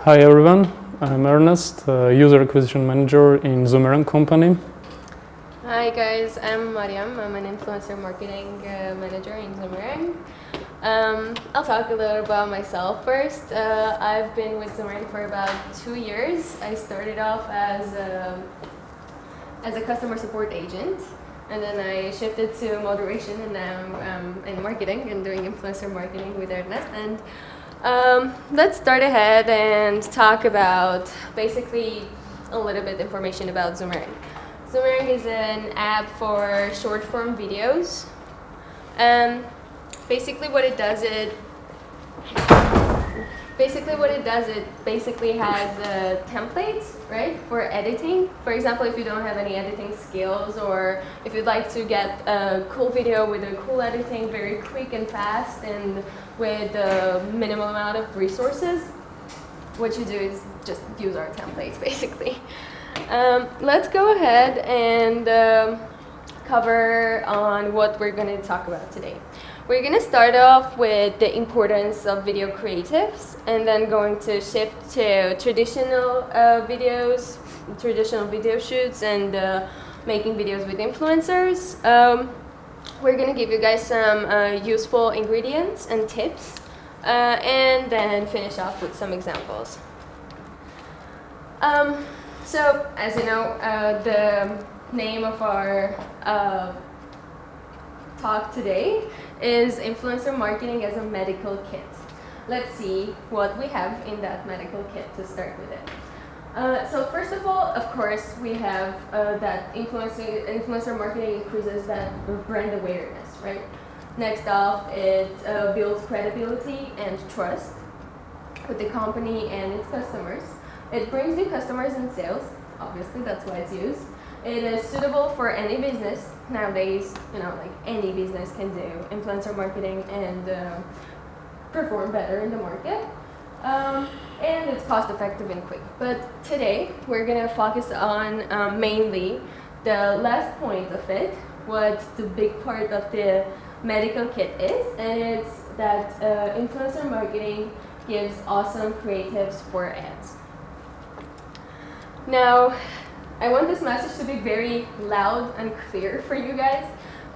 Hi everyone, I'm Ernest, User Acquisition Manager in the Mariam company. Hi guys, I'm Mariam. I'm an influencer marketing manager in Nazaryan. I'll talk a little about myself first. I've been with Simonyan for about 2 years. I started off as a customer support agent, and then I shifted to moderation, and now I'm in marketing and doing influencer marketing with Ernest. And let's start ahead and talk about basically a little bit information about Zoomerang. Zoomerang is an app for short-form videos. Basically what it does, it has templates, right, for editing. For example, if you don't have any editing skills, or if you'd like to get a cool video with a cool editing, very quick and fast, and with a minimal amount of resources, what you do is just use our templates, basically. Let's go ahead and cover on what we're going to talk about today. We're going to start off with the importance of video creatives, and then going to shift to traditional video shoots, and making videos with influencers. We're going to give you guys some useful ingredients and tips, and then finish off with some examples. So, as you know, the name of our talk today is Influencer Marketing as a Medical Kit. Let's see what we have in that medical kit to start with it. So first of all, of course, we have that influencer marketing increases that brand awareness, right? Next off, it builds credibility and trust with the company and its customers. It brings new customers and sales. Obviously, that's why it's used. It is suitable for any business. Nowadays, like any business can do influencer marketing and perform better in the market. And it's cost effective and quick. But today, we're going to focus on mainly the last point of it, what the big part of the medical kit is, and it's that influencer marketing gives awesome creatives for ads. Now, I want this message to be very loud and clear for you guys.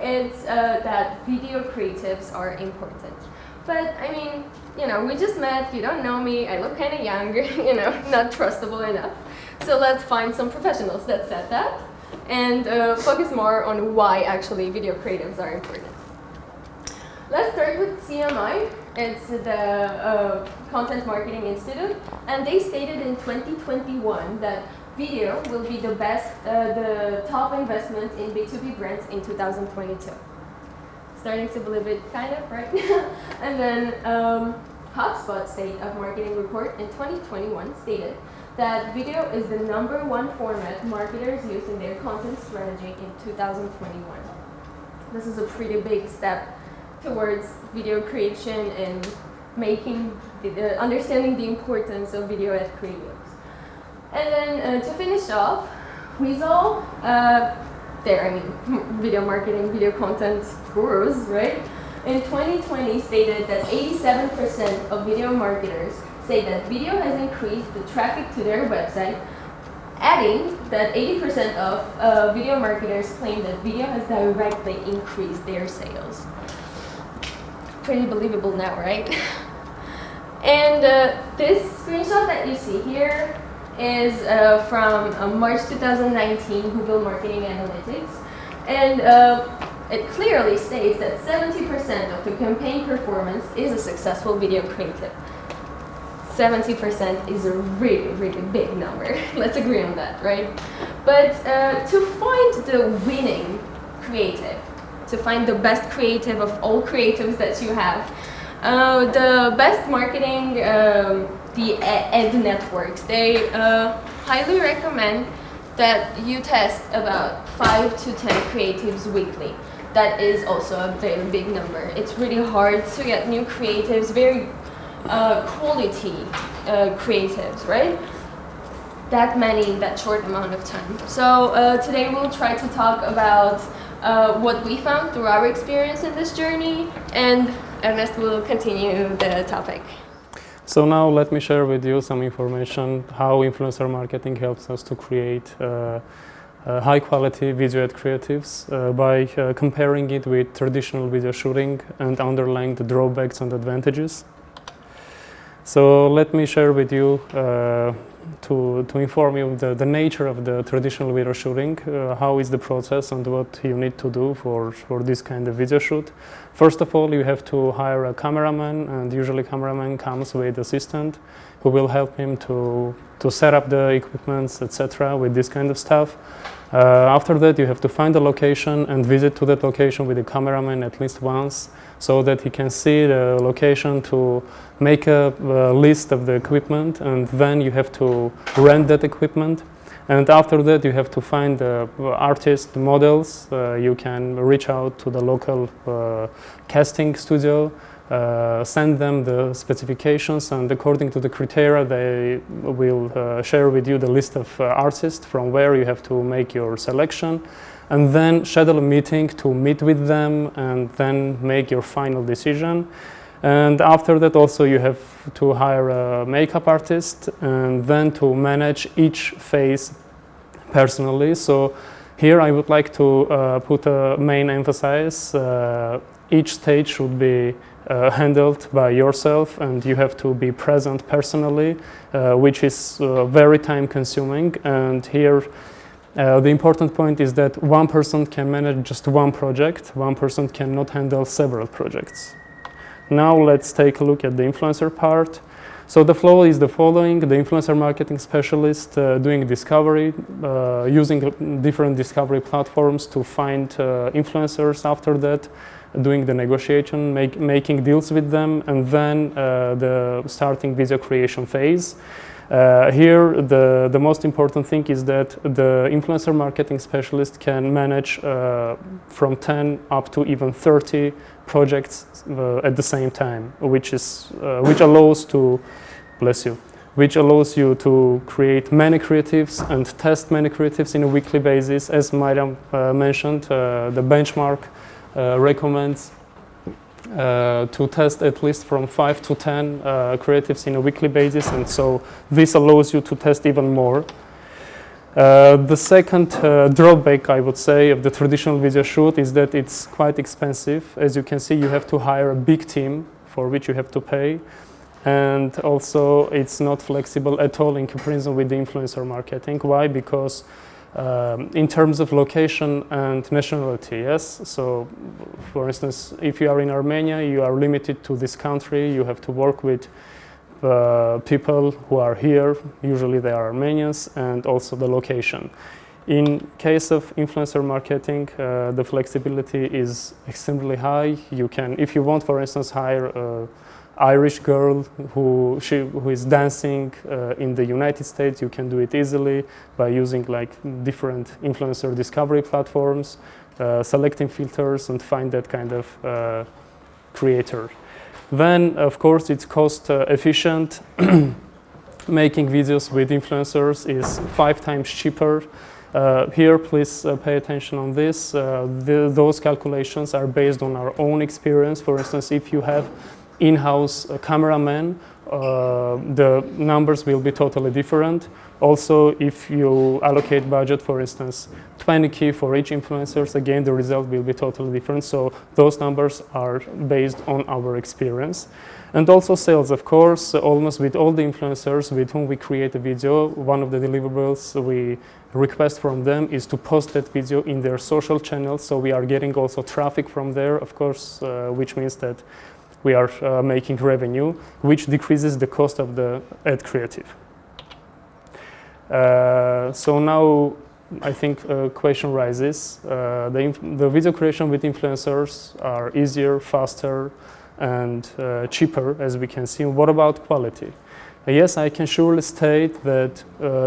It's that video creatives are important. But I mean, we just met, you don't know me, I look kind of young, not trustable enough. So let's find some professionals that said that, and focus more on why actually video creatives are important. Let's start with CMI. It's the Content Marketing Institute, and they stated in 2021 that video will be the top investment in B2B brands in 2022. Starting to believe it, kind of, right? And then HubSpot State of Marketing Report in 2021 stated that video is the #1 format marketers use in their content strategy in 2021. This is a pretty big step towards video creation and understanding the importance of video ad creatives. And then to finish off, Weasel, video marketing, video content gurus, right? In 2020 stated that 87% of video marketers say that video has increased the traffic to their website, adding that 80% of video marketers claim that video has directly increased their sales. Pretty believable now, right? And this screenshot that you see here is from March 2019 Google Marketing Analytics, and it clearly states that 70% of the campaign performance is a successful video creative. 70% is a really, really big number. Let's agree on that, right? But to find the winning creative, to find the best creative of all creatives that you have, the best marketing, the ad networks, they highly recommend that you test about 5 to 10 creatives weekly. That is also a very big number. It's really hard to get new creatives, very quality creatives, right? That many in that short amount of time. So today we'll try to talk about what we found through our experience in this journey, and Ernest will continue the topic. So now let me share with you some information how influencer marketing helps us to create high quality video ad creatives by comparing it with traditional video shooting and underlying the drawbacks and advantages. So let me share with you to inform you of the nature of the traditional video shooting, how is the process and what you need to do for this kind of video shoot. First of all, you have to hire a cameraman, and usually cameraman comes with assistant who will help him to set up the equipments, etc. with this kind of stuff. After that, you have to find a location and visit to that location with the cameraman at least once, so that he can see the location, to make a list of the equipment, and then you have to rent that equipment. And after that, you have to find the artist models. You can reach out to the local casting studio, send them the specifications, and according to the criteria, they will share with you the list of artists from where you have to make your selection, and then schedule a meeting to meet with them and then make your final decision. And after that also you have to hire a makeup artist and then to manage each phase personally. So here I would like to put a main emphasis. Each stage should be handled by yourself, and you have to be present personally, which is very time consuming. And here the important point is that one person can manage just one project. One person cannot handle several projects. Now let's take a look at the influencer part. So the flow is the following: the influencer marketing specialist doing discovery, using different discovery platforms to find influencers. After that, doing the negotiation, making deals with them, and then the starting video creation phase. Here the most important thing is that the influencer marketing specialist can manage from 10 up to even 30 projects at the same time, which allows you to create many creatives and test many creatives in a weekly basis. As Mariam mentioned, the benchmark recommends to test at least from 5 to 10 creatives in a weekly basis, and so this allows you to test even more. The second drawback, I would say, of the traditional video shoot is that it's quite expensive. As you can see, you have to hire a big team for which you have to pay, and also it's not flexible at all in comparison with the influencer marketing. Why? Because in terms of location and nationality, yes. So, for instance, if you are in Armenia, you are limited to this country. You have to work with people who are here. Usually they are Armenians, and also the location. In case of influencer marketing, the flexibility is extremely high. You can, if you want, for instance, hire an Irish girl who is dancing in the United States. You can do it easily by using like different influencer discovery platforms, selecting filters, and find that kind of creator. Then, of course, it's cost efficient. Making videos with influencers is 5 times cheaper. Here, please pay attention on this. Those calculations are based on our own experience. For instance, if you have in-house cameraman, the numbers will be totally different. Also, if you allocate budget, for instance, 20K for each influencers, again, the result will be totally different. So those numbers are based on our experience. And also sales, of course. Almost with all the influencers with whom we create a video, one of the deliverables we request from them is to post that video in their social channels. So we are getting also traffic from there, of course, which means that we are making revenue, which decreases the cost of the ad creative. So now I think a question rises. The video creation with influencers are easier, faster, and cheaper, as we can see. What about quality? Yes, I can surely state that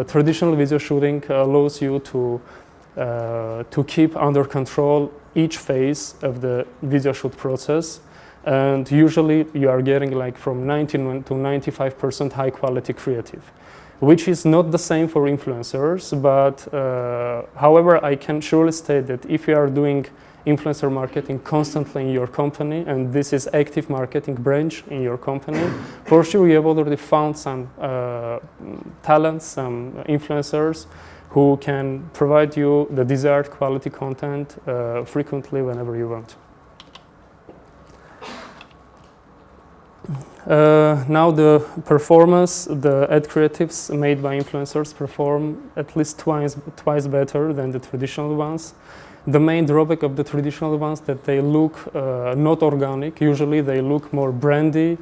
traditional video shooting allows you to keep under control each phase of the video shoot process. And usually you are getting like from 90 to 95% high quality creative, which is not the same for influencers. But however, I can surely state that if you are doing influencer marketing constantly in your company, and this is active marketing branch in your company, for sure you have already found some talents, some influencers who can provide you the desired quality content frequently whenever you want. Now the performance, the ad creatives made by influencers perform at least twice better than the traditional ones. The main drawback of the traditional ones that they look not organic. Usually they look more brandy,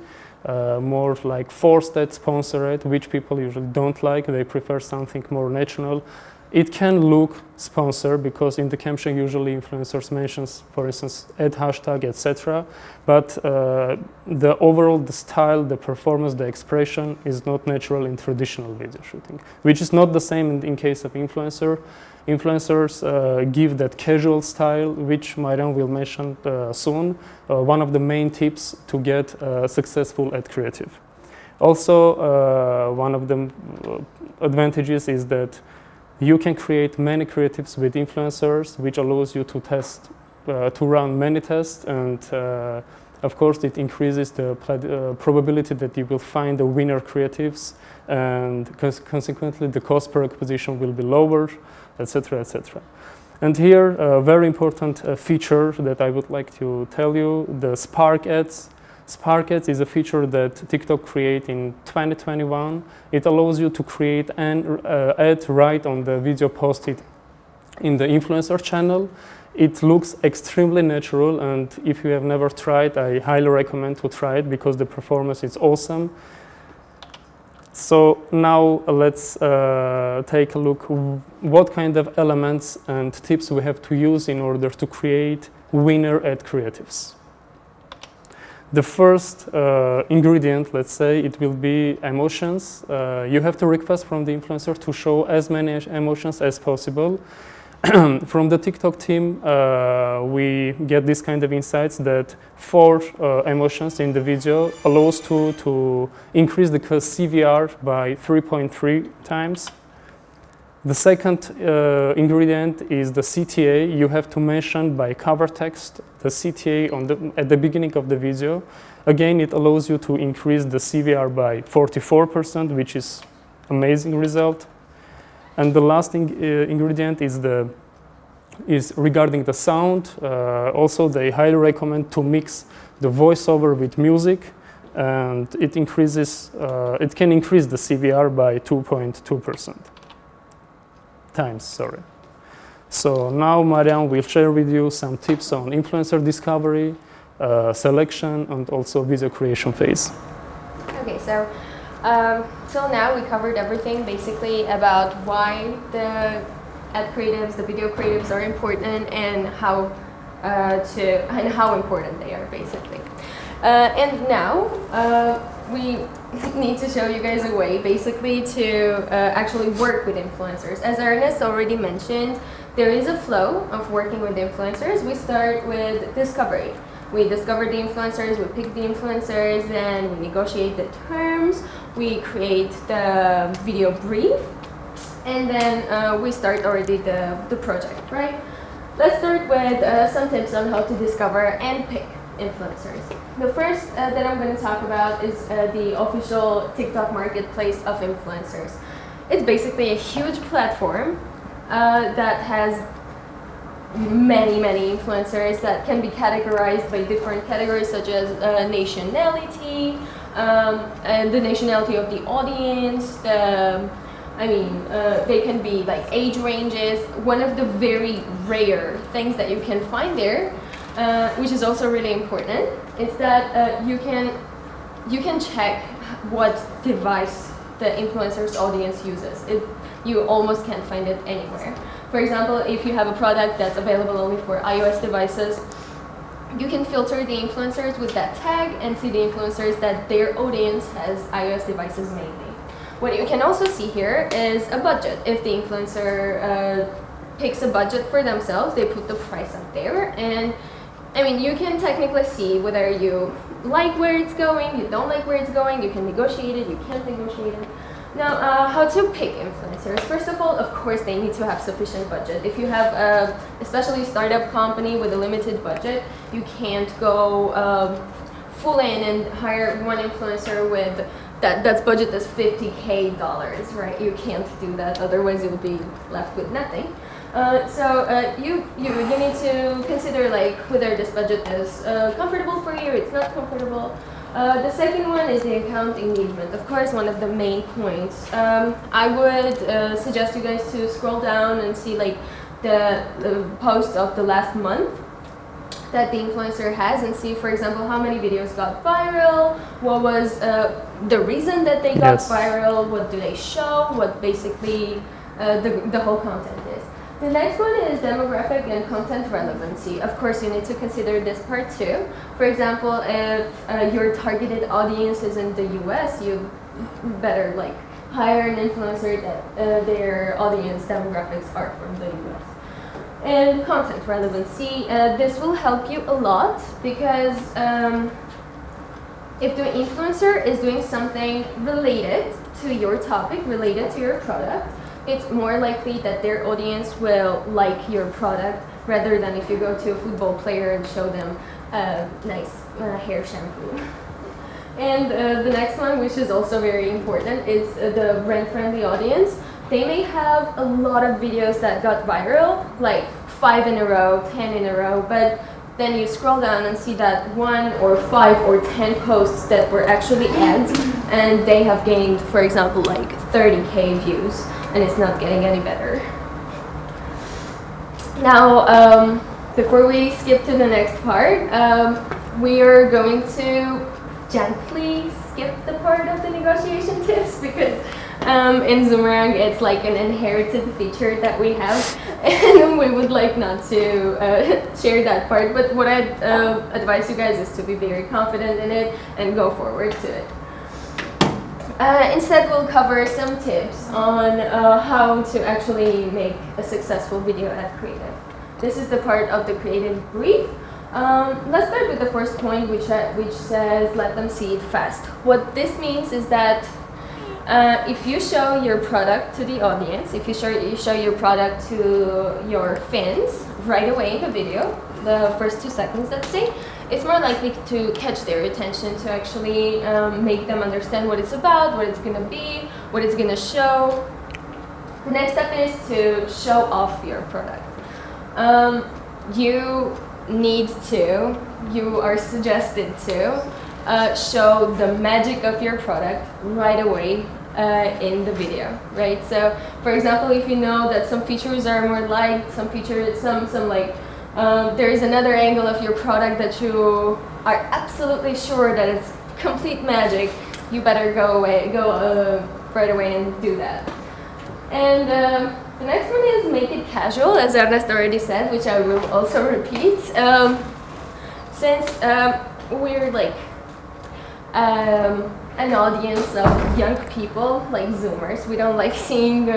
more like forced ad sponsored, which people usually don't like. They prefer something more natural. It can look sponsored because in the caption usually influencers mentions, for instance, ad hashtag, etc. But the overall, the style, the performance, the expression is not natural in traditional video shooting, which is not the same in case of influencer. Influencers give that casual style, which Mariam will mention soon, one of the main tips to get successful ad creative. Also, one of the advantages is that you can create many creatives with influencers, which allows you to test, to run many tests, and of course it increases the probability that you will find the winner creatives, and consequently the cost per acquisition will be lower, etc., etc. And here, a very important feature that I would like to tell you, the Spark ads. Spark ads is a feature that TikTok created in 2021. It allows you to create an ad right on the video posted in the influencer channel. It looks extremely natural, and if you have never tried, I highly recommend to try it because the performance is awesome. So now let's take a look what kind of elements and tips we have to use in order to create winner ad creatives. The first ingredient, let's say, it will be emotions. You have to request from the influencer to show as many emotions as possible. From the TikTok team, we get this kind of insights that 4 emotions in the video allows to increase the CVR by 3.3 times. The second ingredient is the CTA. You have to mention by cover text the CTA at the beginning of the video. Again, it allows you to increase the CVR by 44%, which is amazing result. And the last ingredient is regarding the sound. Also, they highly recommend to mix the voiceover with music, and it can increase the CVR by 2.2%. times, sorry. So now Mariam will share with you some tips on influencer discovery, selection, and also video creation phase. Okay, so till now we covered everything basically about why the ad creatives, the video creatives are important, and how important they are basically. And now we need to show you guys a way basically to actually work with influencers. As Ernest already mentioned, there is a flow of working with influencers. We start with discovery. We discover the influencers, we pick the influencers, then we negotiate the terms, we create the video brief, and then we start already the project, right? Let's start with some tips on how to discover and pick influencers. The first that I'm going to talk about is the official TikTok marketplace of influencers. It's basically a huge platform that has many influencers that can be categorized by different categories such as nationality, and the nationality of the audience, they can be like age ranges. One of the very rare things that you can find there, which is also really important, is that you can check what device the influencer's audience uses. You almost can't find it anywhere. For example, if you have a product that's available only for iOS devices, you can filter the influencers with that tag and see the influencers that their audience has iOS devices mainly. What you can also see here is a budget. If the influencer picks a budget for themselves, they put the price up there, and you can technically see whether you like where it's going, you don't like where it's going, you can negotiate it, you can't negotiate it. Now, how to pick influencers? First of all, of course, they need to have sufficient budget. If you have, especially startup company with a limited budget, you can't go full in and hire one influencer with that's budget is $50K, right? You can't do that, otherwise you'll be left with nothing. You need to consider like whether this budget is comfortable for you, it's not comfortable. The second one is the account engagement. Of course, one of the main points. I would suggest you guys to scroll down and see like the posts of the last month that the influencer has, and see, for example, how many videos got viral, what was the reason that they got viral, what do they show, what basically the whole content is. The next one is demographic and content relevancy. Of course, you need to consider this part too. For example, if your targeted audience is in the US, you better like hire an influencer that their audience demographics are from the US. And content relevancy, this will help you a lot because if the influencer is doing something related to your topic, related to your product, it's more likely that their audience will like your product rather than if you go to a football player and show them a nice hair shampoo. And the next one, which is also very important, is the brand-friendly audience. They may have a lot of videos that got viral, like 5 in a row, 10 in a row, but then you scroll down and see that 1 or 5 or 10 posts that were actually ads, and they have gained, for example, like 30K views, and it's not getting any better. Now, before we skip to the next part, we are going to gently skip the part of the negotiation tips because in Zoomerang it's like an inherited feature that we have, and we would like not to share that part. But what I'd advise you guys is to be very confident in it and go forward to it. Instead, we'll cover some tips on how to actually make a successful video ad creative. This is the part of the creative brief. Let's start with the first point, which says let them see it fast. What this means is that if you show your product to the audience, if you show your product to your fans right away in the video, the first 2 seconds, let's say, it's more likely to catch their attention, to actually make them understand what it's about, what it's going to be, what it's going to show. The next step is to show off your product. You are suggested to show the magic of your product right away in the video, right? So, for example, if you know that some features are more liked, some like there is another angle of your product that you are absolutely sure that it's complete magic, you better go right away and do that. And the next one is make it casual, as Ernest already said, which I will also repeat. Since we're like an audience of young people, like Zoomers, we don't like seeing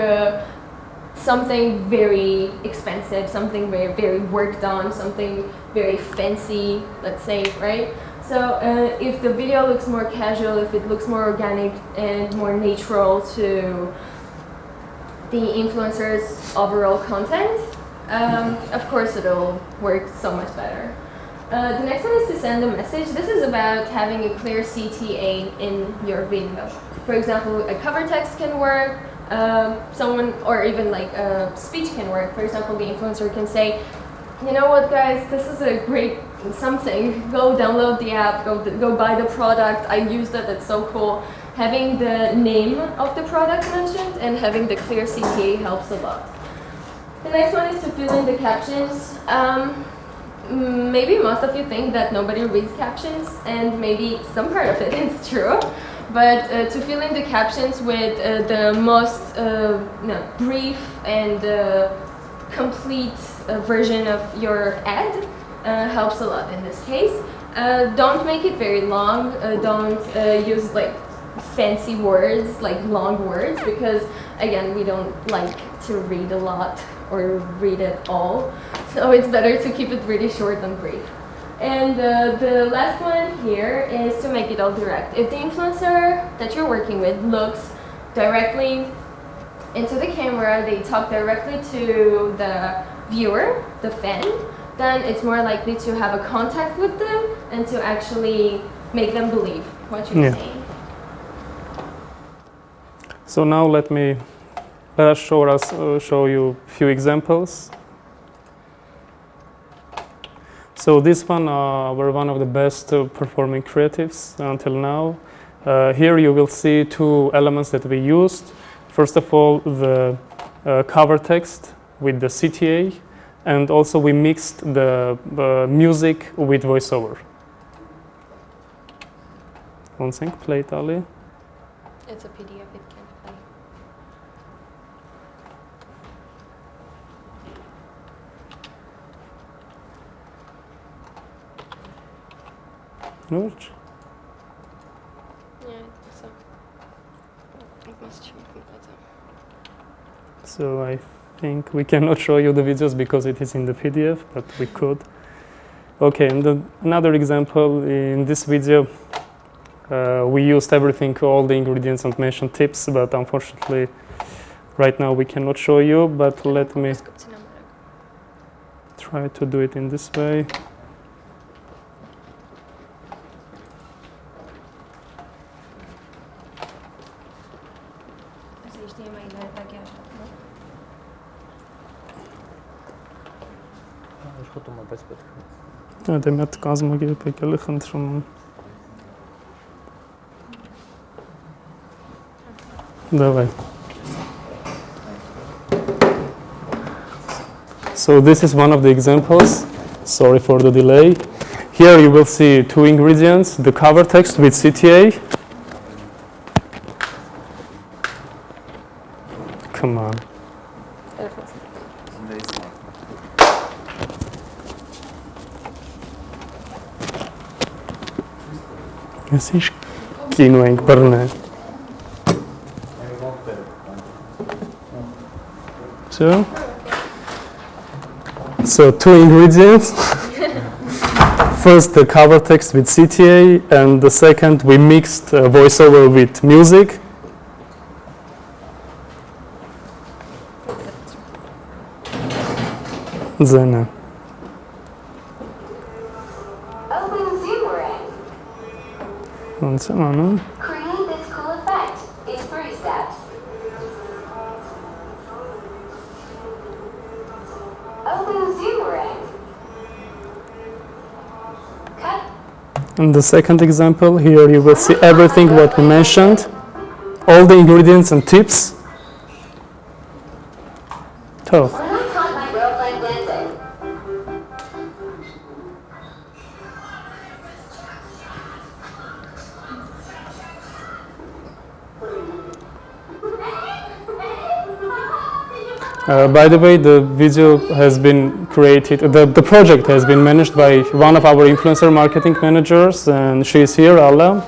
something very expensive, something very, very worked on, something very fancy, let's say, right? So if the video looks more casual, if it looks more organic and more natural to the influencer's overall content, of course it'll work so much better. The next one is to send a message. This is about having a clear CTA in your video. For example, a cover text can work, or even like a speech can work. For example, the influencer can say, you know what guys, this is a great something, go download the app, go buy the product, I used it, it's so cool. Having the name of the product mentioned and having the clear CTA helps a lot. The next one is to fill in the captions. Maybe most of you think that nobody reads captions, and maybe some part of it is true, but to fill in the captions with the most brief and complete version of your ad helps a lot in this case. Don't make it very long, don't use like fancy words, like long words, because again, we don't like to read a lot or read it all. So it's better to keep it really short and brief. And the last one here is to make it all direct. If the influencer that you're working with looks directly into the camera, they talk directly to the viewer, the fan, then it's more likely to have a contact with them and to actually make them believe what you're saying. So now let us show you a few examples. So this one were one of the best performing creatives until now. Here you will see two elements that we used. First of all, the cover text with the CTA, and also we mixed the music with voiceover. One thing, play it, Ali. It's a PDF, it can't play. No? So I think we cannot show you the videos because it is in the PDF, but we could. Okay, and another example, in this video we used everything, all the ingredients and mentioned tips, but unfortunately right now we cannot show you, but let me try to do it in this way. Դեմյատ կազմագիրը եկել է խնդրում եմ։ Давай. So this is one of the examples. Sorry for the delay. Here you will see two ingredients, the cover text with CTA. Come on. Ես կինո ենք բռնել։ So two ingredients. First the cover text with CTA, and the second we mixed voiceover with music. Then create this cool effect in 3 steps. Open zoom ring. Cut. And the second example, here you will see everything what we mentioned, all the ingredients and tips. So. When I taught my girlfriend dancing. By the way, the video has been created, the project has been managed by one of our influencer marketing managers, and she is here, Alla.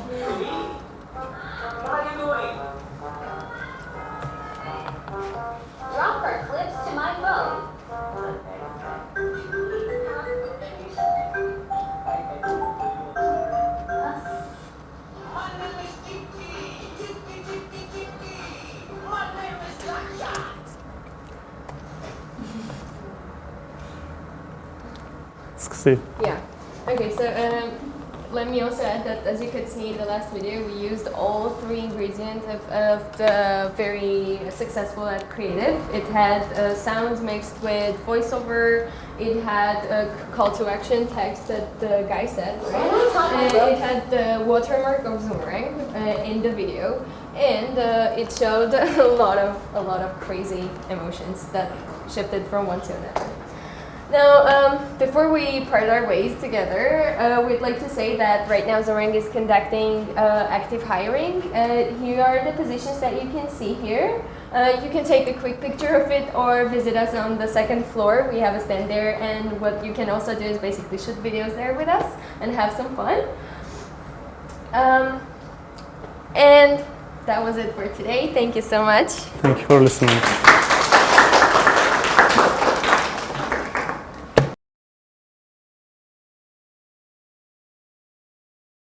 Drop her clips to my phone. Yeah. Okay, so let me also add that, as you could see in the last video, we used all 3 ingredients of the very successful ad creative. It had sounds mixed with voiceover. It had a call to action text that the guy said, right? It had the watermark of Zoomerang in the video, and it showed a lot of crazy emotions that shifted from one to another. Now, before we part our ways together, we'd like to say that right now Zoomerang is conducting active hiring. Here are the positions that you can see here. You can take a quick picture of it or visit us on the 2nd floor. We have a stand there, and what you can also do is basically shoot videos there with us and have some fun. And that was it for today. Thank you so much. Thank you for listening.